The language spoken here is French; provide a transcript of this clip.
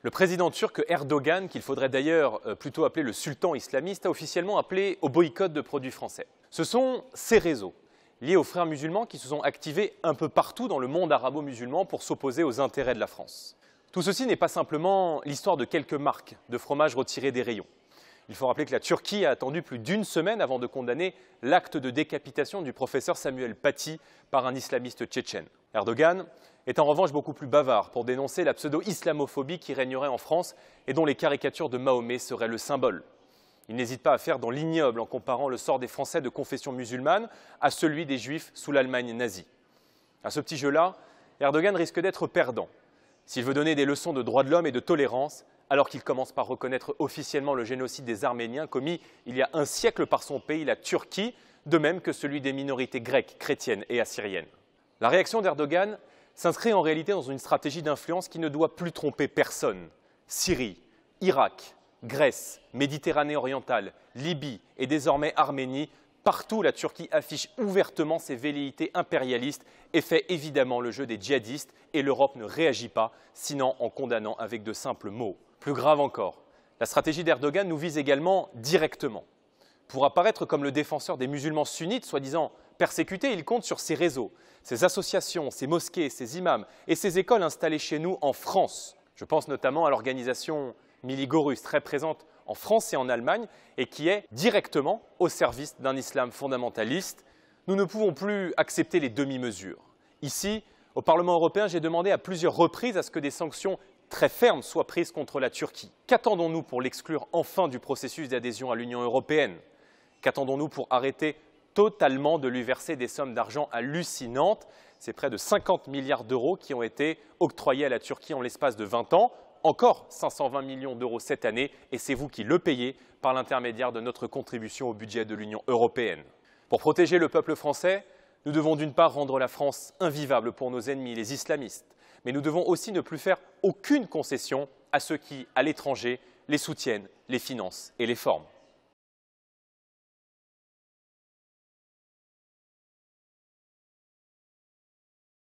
Le président turc Erdogan, qu'il faudrait d'ailleurs plutôt appeler le sultan islamiste, a officiellement appelé au boycott de produits français. Ce sont ces réseaux liés aux frères musulmans qui se sont activés un peu partout dans le monde arabo-musulman pour s'opposer aux intérêts de la France. Tout ceci n'est pas simplement l'histoire de quelques marques de fromage retirés des rayons. Il faut rappeler que la Turquie a attendu plus d'une semaine avant de condamner l'acte de décapitation du professeur Samuel Paty par un islamiste tchétchène. Erdogan est en revanche beaucoup plus bavard pour dénoncer la pseudo-islamophobie qui régnerait en France et dont les caricatures de Mahomet seraient le symbole. Il n'hésite pas à faire dans l'ignoble en comparant le sort des Français de confession musulmane à celui des Juifs sous l'Allemagne nazie. À ce petit jeu-là, Erdogan risque d'être perdant. S'il veut donner des leçons de droits de l'homme et de tolérance, alors qu'il commence par reconnaître officiellement le génocide des Arméniens commis il y a un siècle par son pays, la Turquie, de même que celui des minorités grecques, chrétiennes et assyriennes. La réaction d'Erdogan s'inscrit en réalité dans une stratégie d'influence qui ne doit plus tromper personne. Syrie, Irak, Grèce, Méditerranée orientale, Libye et désormais Arménie, partout la Turquie affiche ouvertement ses velléités impérialistes et fait évidemment le jeu des djihadistes et l'Europe ne réagit pas, sinon en condamnant avec de simples mots. Plus grave encore, la stratégie d'Erdogan nous vise également directement. Pour apparaître comme le défenseur des musulmans sunnites, soi-disant persécutés, il compte sur ses réseaux, ses associations, ses mosquées, ses imams et ses écoles installées chez nous en France. Je pense notamment à l'organisation Miligorus, très présente en France et en Allemagne, et qui est directement au service d'un islam fondamentaliste. Nous ne pouvons plus accepter les demi-mesures. Ici, au Parlement européen, j'ai demandé à plusieurs reprises à ce que des sanctions très fermes soient prises contre la Turquie. Qu'attendons-nous pour l'exclure enfin du processus d'adhésion à l'Union européenne? Qu'attendons-nous pour arrêter totalement de lui verser des sommes d'argent hallucinantes? C'est près de 50 milliards d'euros qui ont été octroyés à la Turquie en l'espace de 20 ans. Encore 520 millions d'euros cette année, et c'est vous qui le payez par l'intermédiaire de notre contribution au budget de l'Union européenne. Pour protéger le peuple français, nous devons d'une part rendre la France invivable pour nos ennemis, les islamistes, mais nous devons aussi ne plus faire aucune concession à ceux qui, à l'étranger, les soutiennent, les financent et les forment.